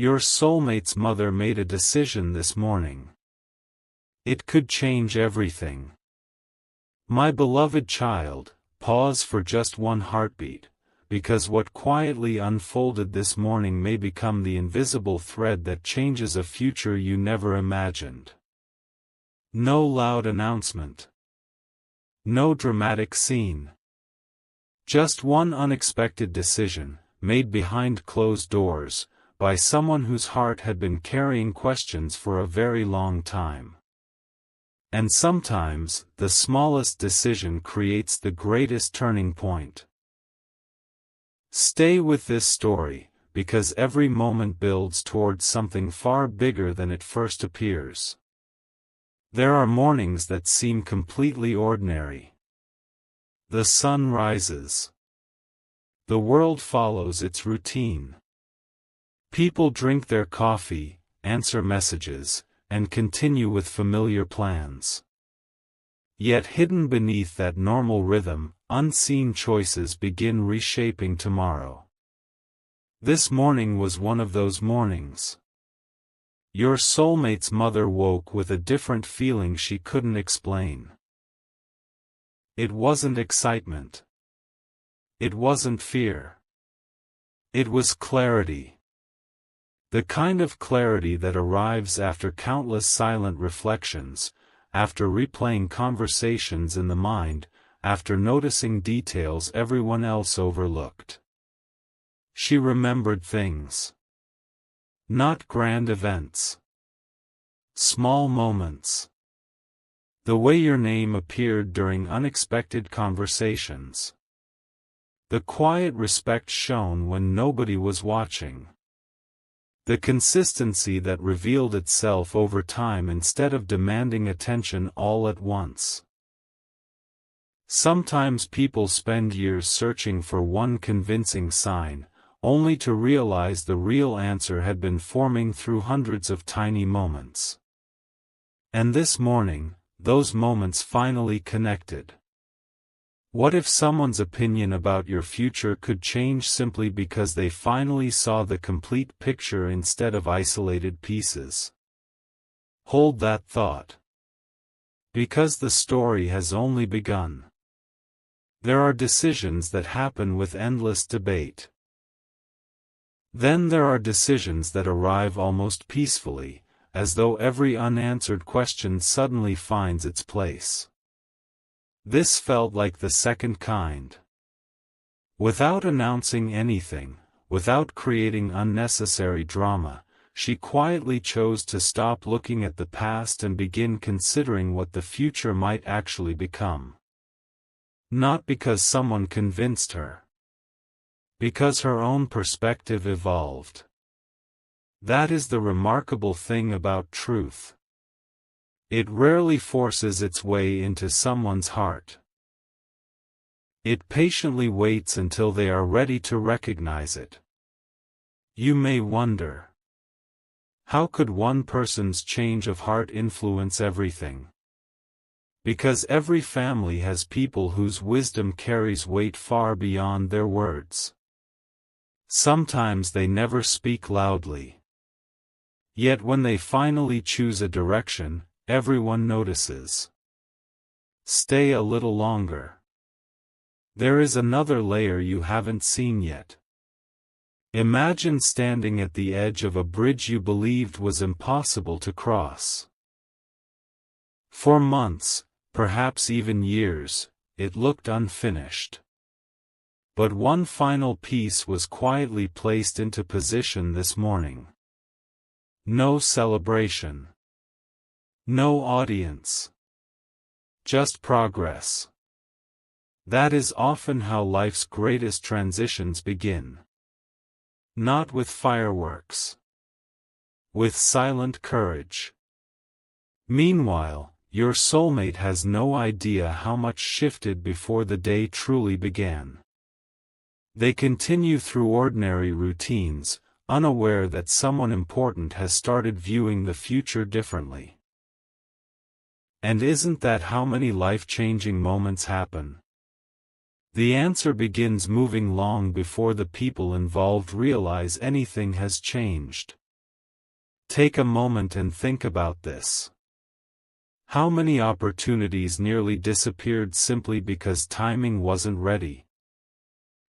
Your soulmate's mother made a decision this morning. It could change everything. My beloved child, pause for just one heartbeat, because what quietly unfolded this morning may become the invisible thread that changes a future you never imagined. No loud announcement. No dramatic scene. Just one unexpected decision, made behind closed doors, by someone whose heart had been carrying questions for a very long time. And sometimes, the smallest decision creates the greatest turning point. Stay with this story, because every moment builds towards something far bigger than it first appears. There are mornings that seem completely ordinary. The sun rises. The world follows its routine. People drink their coffee, answer messages, and continue with familiar plans. Yet hidden beneath that normal rhythm, unseen choices begin reshaping tomorrow. This morning was one of those mornings. Your soulmate's mother woke with a different feeling she couldn't explain. It wasn't excitement. It wasn't fear. It was clarity. The kind of clarity that arrives after countless silent reflections, after replaying conversations in the mind, after noticing details everyone else overlooked. She remembered things. Not grand events. Small moments. The way your name appeared during unexpected conversations. The quiet respect shown when nobody was watching. The consistency that revealed itself over time instead of demanding attention all at once. Sometimes people spend years searching for one convincing sign, only to realize the real answer had been forming through hundreds of tiny moments. And this morning, those moments finally connected. What if someone's opinion about your future could change simply because they finally saw the complete picture instead of isolated pieces? Hold that thought. Because the story has only begun. There are decisions that happen with endless debate. Then there are decisions that arrive almost peacefully, as though every unanswered question suddenly finds its place. This felt like the second kind. Without announcing anything, without creating unnecessary drama, she quietly chose to stop looking at the past and begin considering what the future might actually become. Not because someone convinced her. Because her own perspective evolved. That is the remarkable thing about truth. It rarely forces its way into someone's heart. It patiently waits until they are ready to recognize it. You may wonder, how could one person's change of heart influence everything? Because every family has people whose wisdom carries weight far beyond their words. Sometimes they never speak loudly. Yet when they finally choose a direction, everyone notices. Stay a little longer. There is another layer you haven't seen yet. Imagine standing at the edge of a bridge you believed was impossible to cross. For months, perhaps even years, it looked unfinished. But one final piece was quietly placed into position this morning. No celebration. No audience. Just progress. That is often how life's greatest transitions begin. Not with fireworks. With silent courage. Meanwhile, your soulmate has no idea how much shifted before the day truly began. They continue through ordinary routines, unaware that someone important has started viewing the future differently. And isn't that how many life-changing moments happen? The answer begins moving long before the people involved realize anything has changed. Take a moment and think about this. How many opportunities nearly disappeared simply because timing wasn't ready?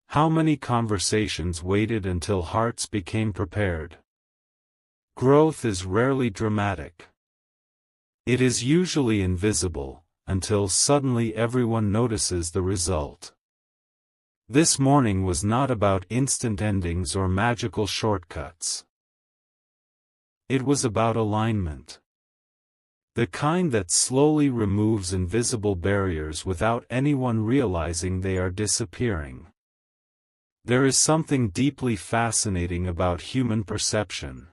How many conversations waited until hearts became prepared? Growth is rarely dramatic. It is usually invisible, until suddenly everyone notices the result. This morning was not about instant endings or magical shortcuts. It was about alignment. The kind that slowly removes invisible barriers without anyone realizing they are disappearing. There is something deeply fascinating about human perception.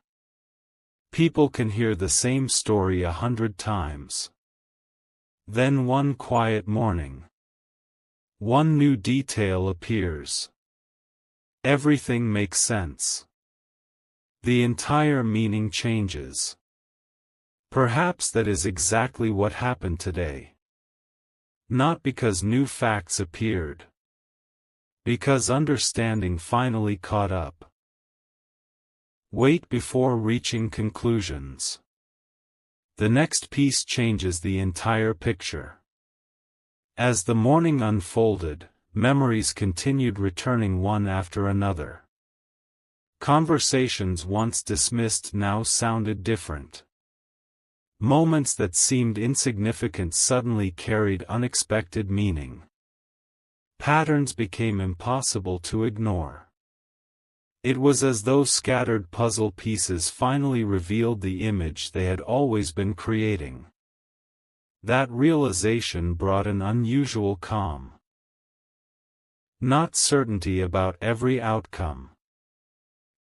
People can hear the same story 100 times. Then one quiet morning, one new detail appears. Everything makes sense. The entire meaning changes. Perhaps that is exactly what happened today. Not because new facts appeared. Because understanding finally caught up. Wait before reaching conclusions. The next piece changes the entire picture. As the morning unfolded, memories continued returning one after another. Conversations once dismissed now sounded different. Moments that seemed insignificant suddenly carried unexpected meaning. Patterns became impossible to ignore. It was as though scattered puzzle pieces finally revealed the image they had always been creating. That realization brought an unusual calm. Not certainty about every outcome,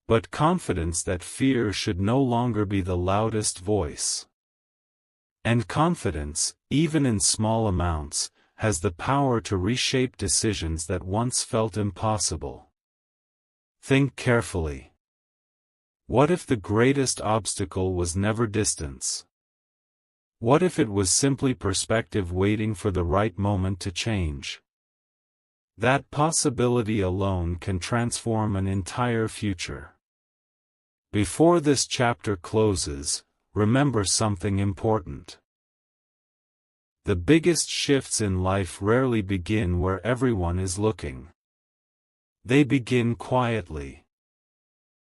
but confidence that fear should no longer be the loudest voice. And confidence, even in small amounts, has the power to reshape decisions that once felt impossible. Think carefully. What if the greatest obstacle was never distance? What if it was simply perspective waiting for the right moment to change? That possibility alone can transform an entire future. Before this chapter closes, remember something important. The biggest shifts in life rarely begin where everyone is looking. They begin quietly.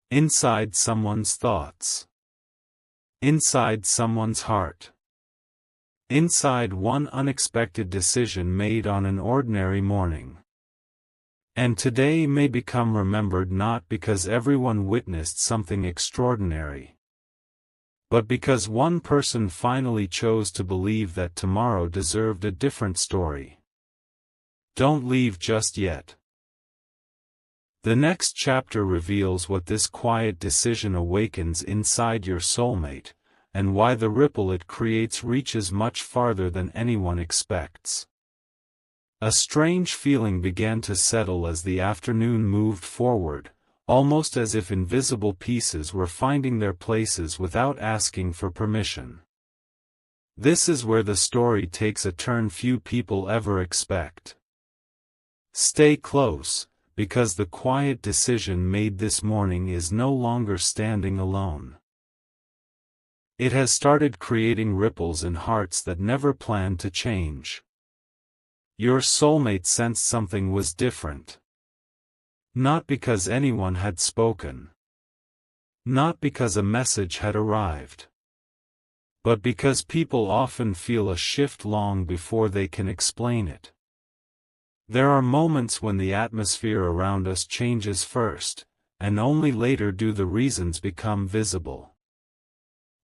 Inside someone's thoughts. Inside someone's heart. Inside one unexpected decision made on an ordinary morning. And today may become remembered not because everyone witnessed something extraordinary, but because one person finally chose to believe that tomorrow deserved a different story. Don't leave just yet. The next chapter reveals what this quiet decision awakens inside your soulmate, and why the ripple it creates reaches much farther than anyone expects. A strange feeling began to settle as the afternoon moved forward, almost as if invisible pieces were finding their places without asking for permission. This is where the story takes a turn few people ever expect. Stay close, because the quiet decision made this morning is no longer standing alone. It has started creating ripples in hearts that never planned to change. Your soulmate sensed something was different. Not because anyone had spoken. Not because a message had arrived. But because people often feel a shift long before they can explain it. There are moments when the atmosphere around us changes first, and only later do the reasons become visible.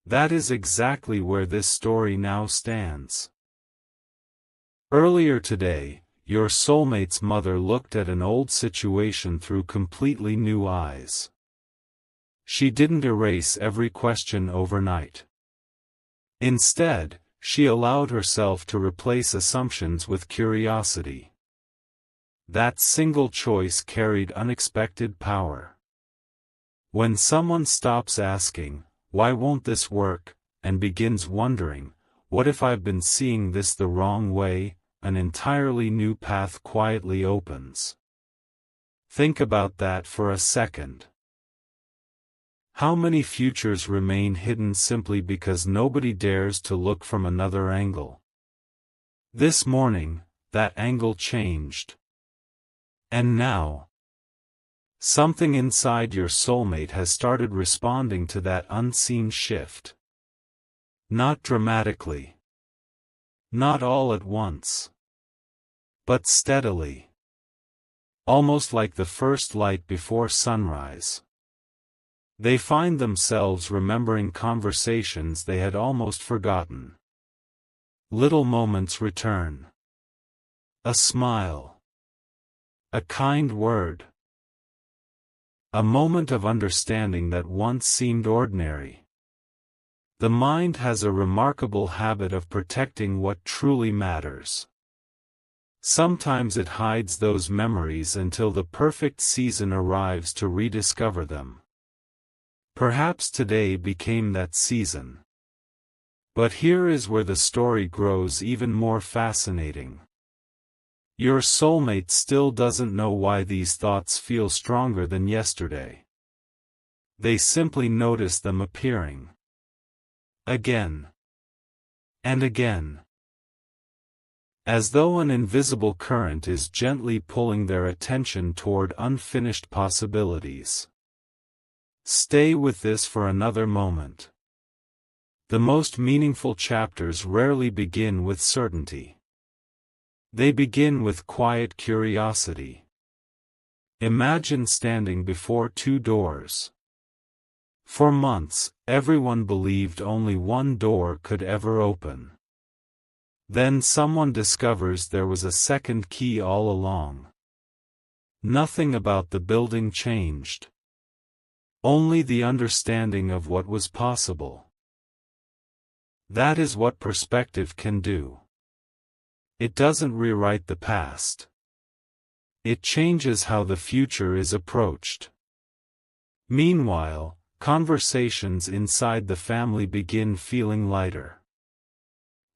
That is exactly where this story now stands. Earlier today, your soulmate's mother looked at an old situation through completely new eyes. She didn't erase every question overnight. Instead, she allowed herself to replace assumptions with curiosity. That single choice carried unexpected power. When someone stops asking, "Why won't this work?" and begins wondering, "What if I've been seeing this the wrong way?" an entirely new path quietly opens. Think about that for a second. How many futures remain hidden simply because nobody dares to look from another angle? This morning, that angle changed. And now, something inside your soulmate has started responding to that unseen shift. Not dramatically. Not all at once. But steadily. Almost like the first light before sunrise. They find themselves remembering conversations they had almost forgotten. Little moments return. A smile. A kind word. A moment of understanding that once seemed ordinary. The mind has a remarkable habit of protecting what truly matters. Sometimes it hides those memories until the perfect season arrives to rediscover them. Perhaps today became that season. But here is where the story grows even more fascinating. Your soulmate still doesn't know why these thoughts feel stronger than yesterday. They simply notice them appearing. Again. And again. As though an invisible current is gently pulling their attention toward unfinished possibilities. Stay with this for another moment. The most meaningful chapters rarely begin with certainty. They begin with quiet curiosity. Imagine standing before two doors. For months, everyone believed only one door could ever open. Then someone discovers there was a second key all along. Nothing about the building changed. Only the understanding of what was possible. That is what perspective can do. It doesn't rewrite the past. It changes how the future is approached. Meanwhile, conversations inside the family begin feeling lighter.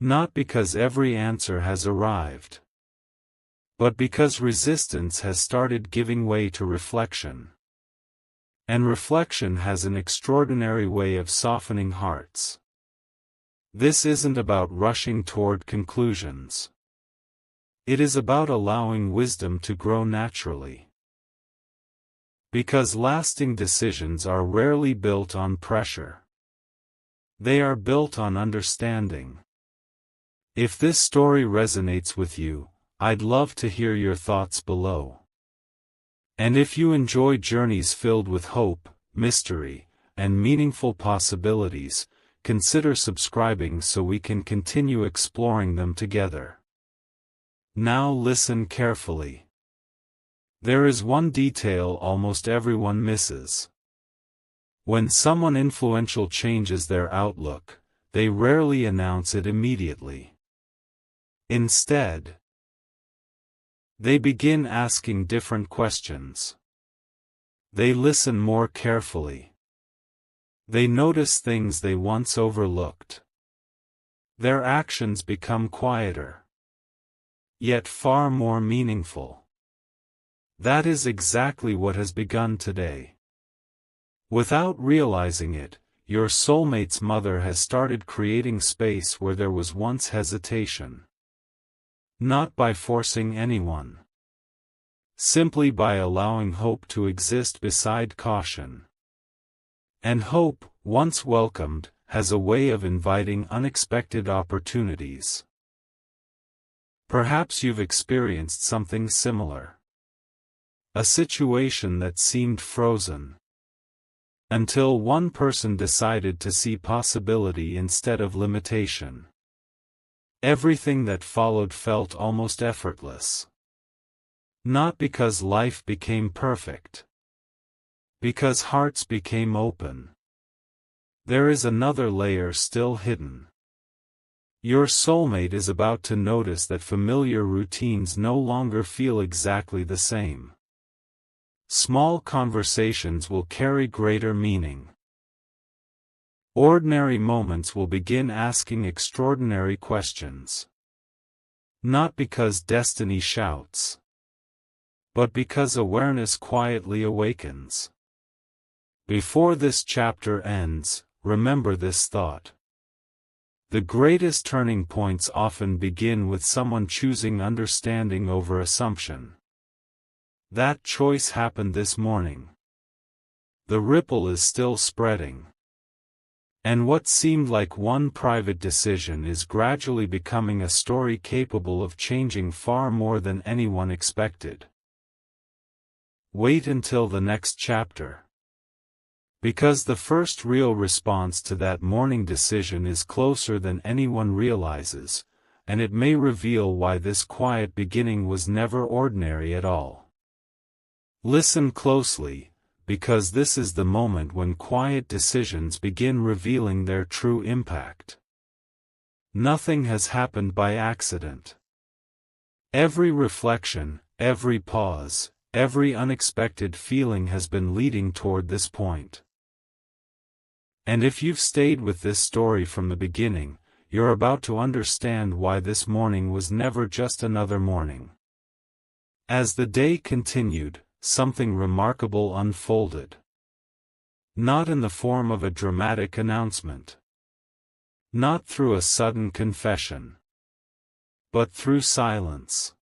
Not because every answer has arrived, but because resistance has started giving way to reflection. And reflection has an extraordinary way of softening hearts. This isn't about rushing toward conclusions. It is about allowing wisdom to grow naturally. Because lasting decisions are rarely built on pressure. They are built on understanding. If this story resonates with you, I'd love to hear your thoughts below. And if you enjoy journeys filled with hope, mystery, and meaningful possibilities, consider subscribing so we can continue exploring them together. Now listen carefully. There is one detail almost everyone misses. When someone influential changes their outlook, they rarely announce it immediately. Instead, they begin asking different questions. They listen more carefully. They notice things they once overlooked. Their actions become quieter, yet far more meaningful. That is exactly what has begun today. Without realizing it, your soulmate's mother has started creating space where there was once hesitation. Not by forcing anyone. Simply by allowing hope to exist beside caution. And hope, once welcomed, has a way of inviting unexpected opportunities. Perhaps you've experienced something similar. A situation that seemed frozen. Until one person decided to see possibility instead of limitation. Everything that followed felt almost effortless. Not because life became perfect. Because hearts became open. There is another layer still hidden. Your soulmate is about to notice that familiar routines no longer feel exactly the same. Small conversations will carry greater meaning. Ordinary moments will begin asking extraordinary questions. Not because destiny shouts, but because awareness quietly awakens. Before this chapter ends, remember this thought. The greatest turning points often begin with someone choosing understanding over assumption. That choice happened this morning. The ripple is still spreading. And what seemed like one private decision is gradually becoming a story capable of changing far more than anyone expected. Wait until the next chapter. Because the first real response to that morning decision is closer than anyone realizes, and it may reveal why this quiet beginning was never ordinary at all. Listen closely, because this is the moment when quiet decisions begin revealing their true impact. Nothing has happened by accident. Every reflection, every pause, every unexpected feeling has been leading toward this point. And if you've stayed with this story from the beginning, you're about to understand why this morning was never just another morning. As the day continued, something remarkable unfolded. Not in the form of a dramatic announcement. Not through a sudden confession. But through silence.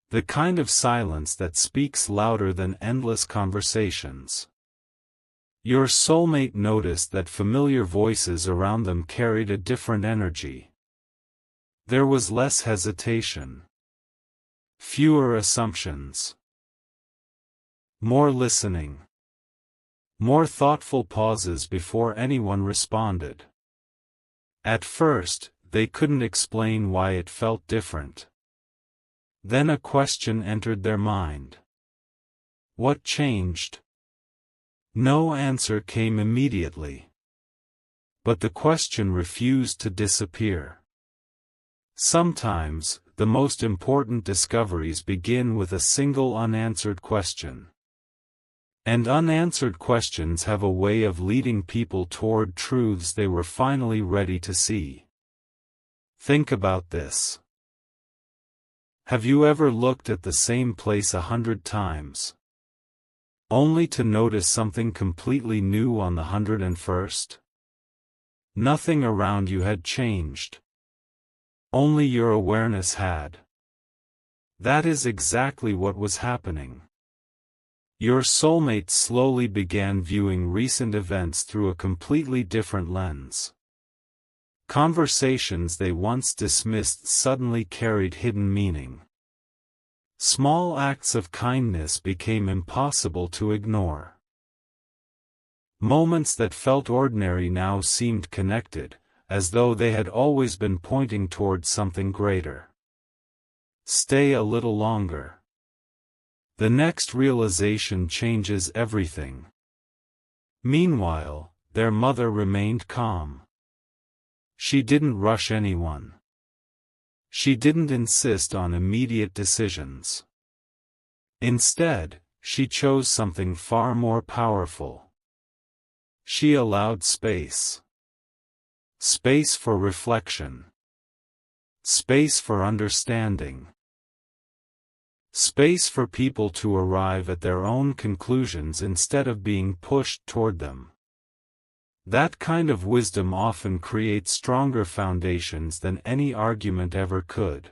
The kind of silence that speaks louder than endless conversations. Your soulmate noticed that familiar voices around them carried a different energy. There was less hesitation. Fewer assumptions. More listening. More thoughtful pauses before anyone responded. At first, they couldn't explain why it felt different. Then a question entered their mind. What changed? No answer came immediately. But the question refused to disappear. Sometimes, the most important discoveries begin with a single unanswered question. And unanswered questions have a way of leading people toward truths they were finally ready to see. Think about this. Have you ever looked at the same place 100 times? Only to notice something completely new on the 101st? Nothing around you had changed. Only your awareness had. That is exactly what was happening. Your soulmate slowly began viewing recent events through a completely different lens. Conversations they once dismissed suddenly carried hidden meaning. Small acts of kindness became impossible to ignore. Moments that felt ordinary now seemed connected, as though they had always been pointing toward something greater. Stay a little longer. The next realization changes everything. Meanwhile, their mother remained calm. She didn't rush anyone. She didn't insist on immediate decisions. Instead, she chose something far more powerful. She allowed space. Space for reflection. Space for understanding. Space for people to arrive at their own conclusions instead of being pushed toward them. That kind of wisdom often creates stronger foundations than any argument ever could.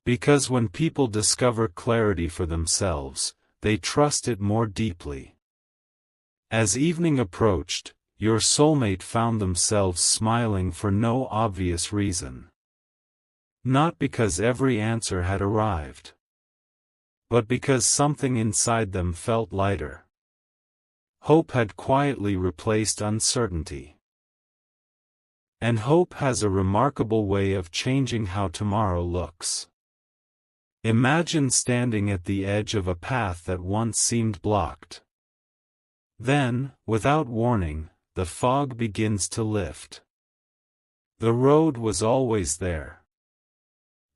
Because when people discover clarity for themselves, they trust it more deeply. As evening approached, your soulmate found themselves smiling for no obvious reason. Not because every answer had arrived, but because something inside them felt lighter. Hope had quietly replaced uncertainty. And hope has a remarkable way of changing how tomorrow looks. Imagine standing at the edge of a path that once seemed blocked. Then, without warning, the fog begins to lift. The road was always there.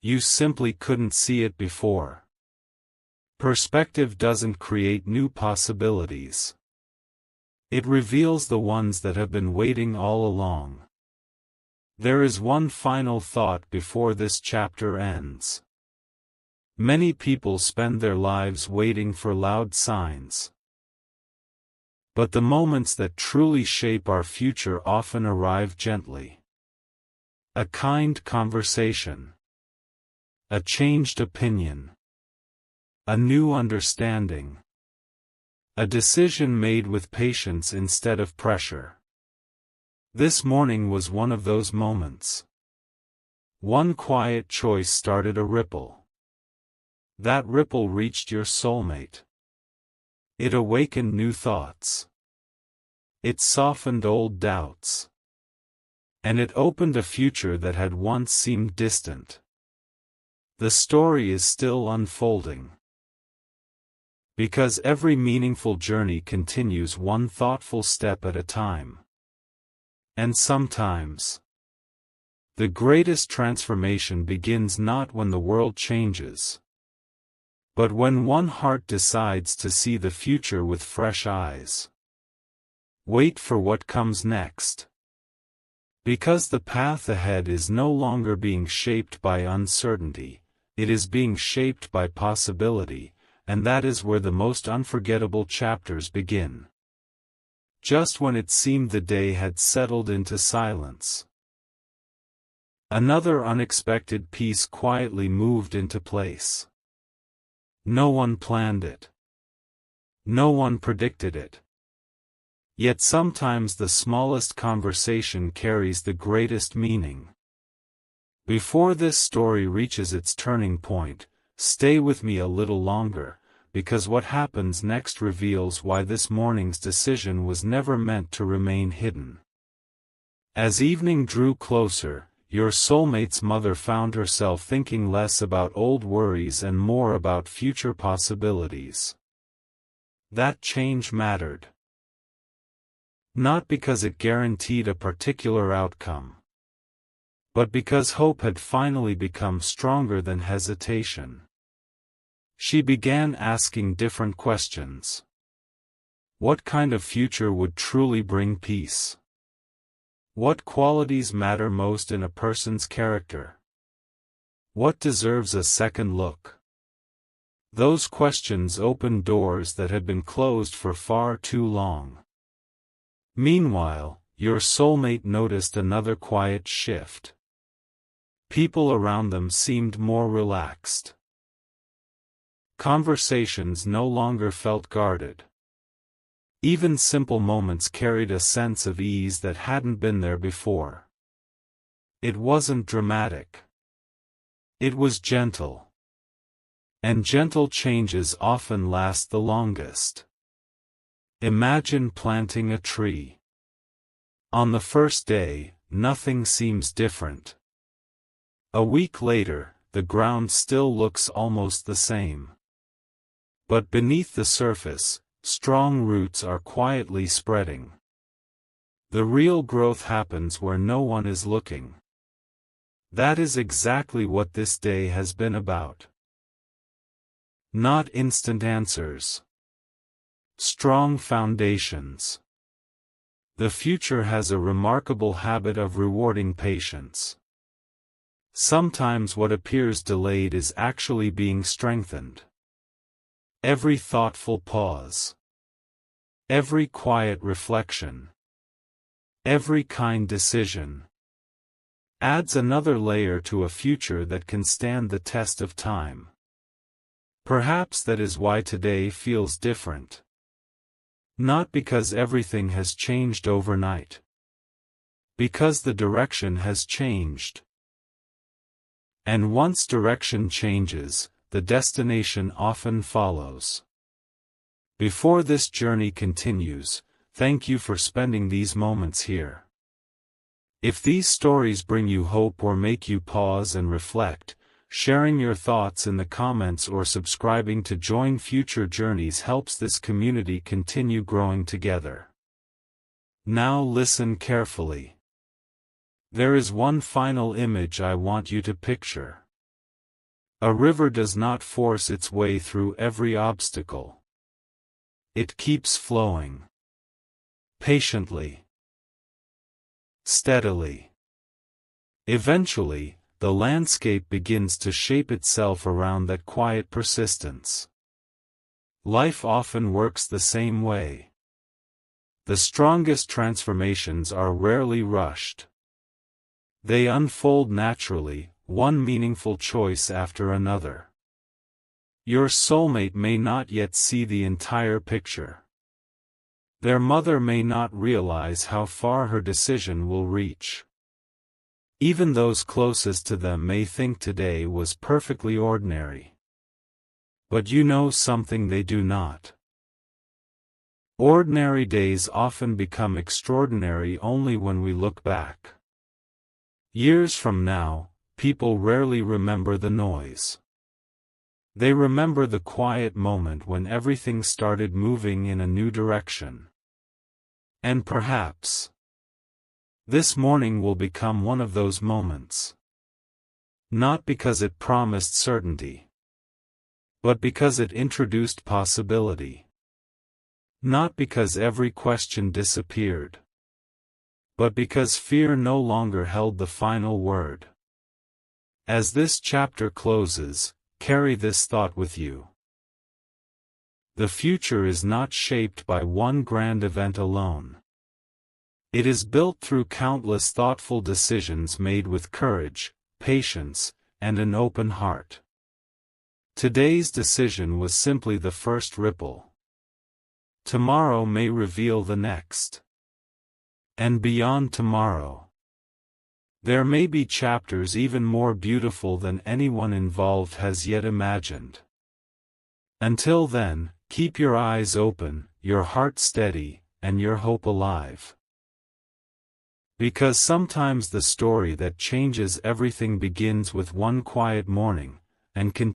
You simply couldn't see it before. Perspective doesn't create new possibilities. It reveals the ones that have been waiting all along. There is one final thought before this chapter ends. Many people spend their lives waiting for loud signs. But the moments that truly shape our future often arrive gently. A kind conversation. A changed opinion. A new understanding. A decision made with patience instead of pressure. This morning was one of those moments. One quiet choice started a ripple. That ripple reached your soulmate. It awakened new thoughts. It softened old doubts. And it opened a future that had once seemed distant. The story is still unfolding. Because every meaningful journey continues one thoughtful step at a time. And sometimes, the greatest transformation begins not when the world changes, but when one heart decides to see the future with fresh eyes. Wait for what comes next. Because the path ahead is no longer being shaped by uncertainty, it is being shaped by possibility, and that is where the most unforgettable chapters begin. Just when it seemed the day had settled into silence, another unexpected piece quietly moved into place. No one planned it. No one predicted it. Yet sometimes the smallest conversation carries the greatest meaning. Before this story reaches its turning point, stay with me a little longer, because what happens next reveals why this morning's decision was never meant to remain hidden. As evening drew closer, your soulmate's mother found herself thinking less about old worries and more about future possibilities. That change mattered. Not because it guaranteed a particular outcome, but because hope had finally become stronger than hesitation. She began asking different questions. What kind of future would truly bring peace? What qualities matter most in a person's character? What deserves a second look? Those questions opened doors that had been closed for far too long. Meanwhile, your soulmate noticed another quiet shift. People around them seemed more relaxed. Conversations no longer felt guarded. Even simple moments carried a sense of ease that hadn't been there before. It wasn't dramatic. It was gentle. And gentle changes often last the longest. Imagine planting a tree. On the first day, nothing seems different. A week later, the ground still looks almost the same. But beneath the surface, strong roots are quietly spreading. The real growth happens where no one is looking. That is exactly what this day has been about. Not instant answers. Strong foundations. The future has a remarkable habit of rewarding patience. Sometimes what appears delayed is actually being strengthened. Every thoughtful pause. Every quiet reflection. Every kind decision adds another layer to a future that can stand the test of time. Perhaps that is why today feels different. Not because everything has changed overnight. Because the direction has changed. And once direction changes, the destination often follows. Before this journey continues, thank you for spending these moments here. If these stories bring you hope or make you pause and reflect, sharing your thoughts in the comments or subscribing to join future journeys helps this community continue growing together. Now listen carefully. There is one final image I want you to picture. A river does not force its way through every obstacle. It keeps flowing. Patiently. Steadily. Eventually, the landscape begins to shape itself around that quiet persistence. Life often works the same way. The strongest transformations are rarely rushed. They unfold naturally, one meaningful choice after another. Your soulmate may not yet see the entire picture. Their mother may not realize how far her decision will reach. Even those closest to them may think today was perfectly ordinary. But you know something they do not. Ordinary days often become extraordinary only when we look back. Years from now, people rarely remember the noise. They remember the quiet moment when everything started moving in a new direction. And perhaps this morning will become one of those moments. Not because it promised certainty, but because it introduced possibility. Not because every question disappeared, but because fear no longer held the final word. As this chapter closes, carry this thought with you. The future is not shaped by one grand event alone. It is built through countless thoughtful decisions made with courage, patience, and an open heart. Today's decision was simply the first ripple. Tomorrow may reveal the next. And beyond tomorrow, there may be chapters even more beautiful than anyone involved has yet imagined. Until then, keep your eyes open, your heart steady, and your hope alive. Because sometimes the story that changes everything begins with one quiet morning, and continues